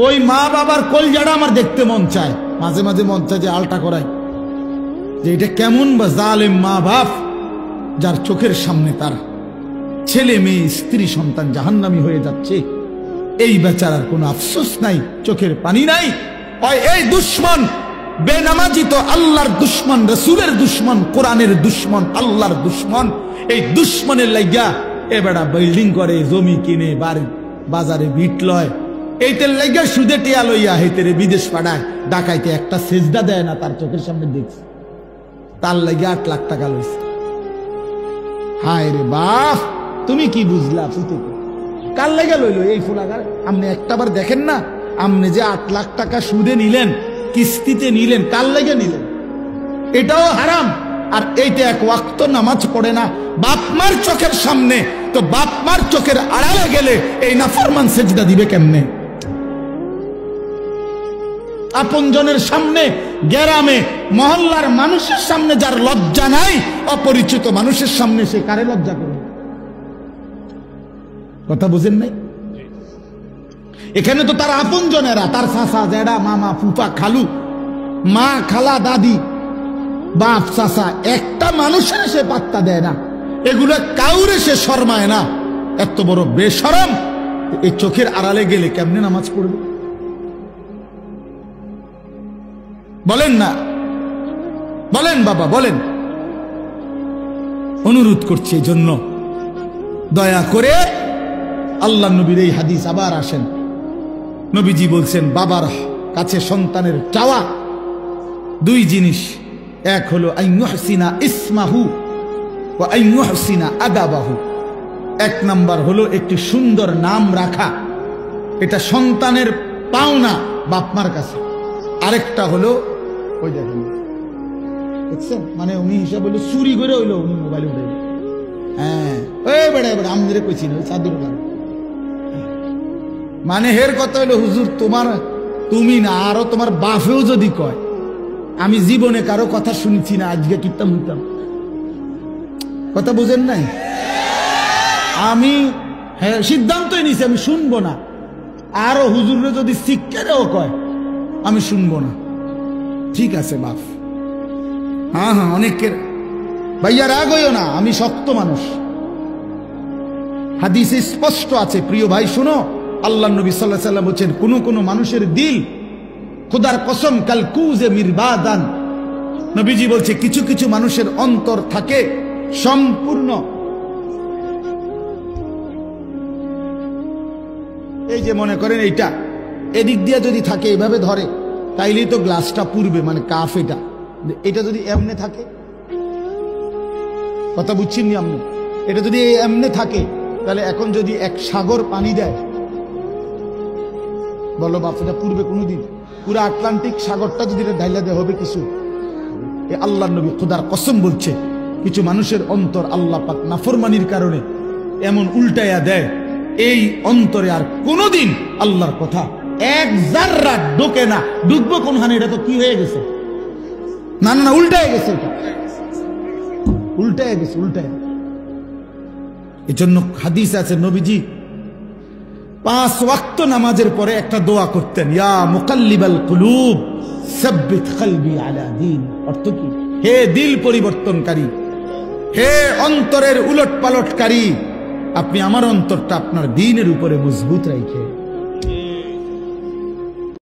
ওই মা বাবার কলজাটা আমার দেখতে মন চায়, মাঝে মাঝে মন চায় যে আলটা করাই, যে এটা কেমন বা জালেম মা বাপ যার চোখের সামনে তার ছেলে মেয়ে স্ত্রী সন্তান জাহান্নামী হয়ে যাচ্ছে, এই বেচারার কোনো আফসোস নাই, চোখের পানি নাই। এই দুশ্মন বেনামাজি তো আল্লাহর দুশ্মন, রাসূলের দুশ্মন, কোরআনের দুশ্মন, আল্লাহর দুশ্মন। এই দুশ্মনের লাইগা এবারে বিল্ডিং করে, জমি কিনে, বাজারে বিট লয়, এইটার লাইগা সুদে টিয়া লইয়া হেতেরে বিদেশ পাঠায়, ডাকাইতে একটা সেজদা দেয় না, তার চোখের সামনে দেখছে, তার লাইগা 8 লাখ টাকা লইছে। হায় রে বাপ, তুমি কি বুঝলা? কার লাইগা লইল এই ফুলাগার? আপনি একটাবার দেখেন না, আপনি যে 8 লাখ টাকা সুদে নিলেন, কিস্তিতে নিলেন, কার লাইগা নিলেন? এটাও হারাম। আর এইটা এক ওয়াক্ত নামাজ পড়ে না বাপ মার চোখের সামনে, তো বাপ মার চোখের আড়ালে গেলে এই নাফরমান সেজদা দিবে কেমনে? আপনজনের সামনে, গ্রামে মহল্লার মানুষের সামনে যার লজ্জা নাই, অপরিচিত মানুষের সামনে সে কারে লজ্জা করবে? কথা বুঝেন নাই? এখানে তো তার আপনজনেরা, তার চাচা, জেঠা, মামা, ফুফা, খালু, মা, খালা, দাদি, বাপ, চাচা, একটা মানুষের সে পাত্তা দেয় না, এগুলো কাউরে সে শরমায় না। এত বড় বেশরম, এই চোখের আড়ালে গেলে কেমনে নামাজ পড়বে? বলেন না, বলেন বাবা, বলেন। অনুরোধ করছি এই জন্য, দয়া করে আল্লাহ নবীর এই হাদিস আবার আসেন। নবীজি বলছেন বাবার কাছে সন্তানের চাওয়া 2 জিনিস, এক হলো আইয়ুহসিনা ইসমাহু ওয়া আইয়ুহসিনা আদাবাহু। 1 নাম্বার হলো একটি সুন্দর নাম রাখা, এটা সন্তানের পাওনা বাপমার কাছে। আরেকটা হলো ওই দেখেন, দেখছেন, মানে উনি হিসাব হইলো চুরি করে হইলো উনি মোবাইল উঠাইল। হ্যাঁ, ওই বেড়া বেড়া আমাদের কইছি না, চাদর গান। মানে হের কথা হইলো, হুজুর তুমি না, আরো তোমার বাপেও যদি কয়, আমি জীবনে কারো কথা শুনছি না, আজকে কিতাম হইতাম। কথা বুঝেন নাই? আমি সিদ্ধান্তই নিছি আমি শুনবো না। আরো হুজুরে যদি শিক্ষারেও কয়, আমি শুনবো না। ঠিক আছে বাপ, হ্যাঁ হ্যাঁ, অনেকের ভাইয়া রাগ হইও না, আমি শক্ত মানুষ। হাদিসে স্পষ্ট আছে, প্রিয় ভাই শুনো, আল্লাহ নবী সাল্লাল্লাহু আলাইহি ওয়াসাল্লাম বলেন, কোন মানুষের দিল, খোদার কসম, কালকুজে মিরবাদান। নবীজি বলছে কিছু কিছু মানুষের অন্তর থাকে সম্পূর্ণ, এই যে মনে করেন এইটা এদিক দিয়ে যদি থাকে, এইভাবে ধরে, তাইলেই তো গ্লাসটা পুরবে, মানে কাফ। এটা যদি এমনে থাকে, কথা বুঝছেন নি আপনি? এটা যদি এমনে থাকে, তাহলে এখন যদি এক সাগর পানি দেয়, বলো বাপ, এটা পুরবে কোনোদিন? পুরো আটলান্টিক সাগরটা যদি ঢাইলা দেয়, হবে কিছু? এ আল্লাহর নবী খোদার কসম বলছে, কিছু মানুষের অন্তর আল্লাহ পাক নাফরমানির কারণে এমন উল্টাইয়া দেয়, এই অন্তরে আর কোনোদিন আল্লাহর কথা 1 জাররা ঢোকে না। ঢুকবো কোনখানে? এটা তো কি হয়ে গেছে, না না না, উল্টায় গেছে, এটা উল্টায় গেছে, উল্টায়। এই জন্য হাদিস আছে, নবীজি 5 ওয়াক্ত নামাজের পরে একটা দোয়া করতেন, ইয়া মুকাল্লিবাল কুলুব সাব্বিত কলবি আলা দীন। অর্থ কি? হে দিল পরিবর্তনকারী, হে অন্তরের উলট পালটকারী, আপনি আমার অন্তরটা আপনার দ্বীনের উপরে মজবুত রাখে।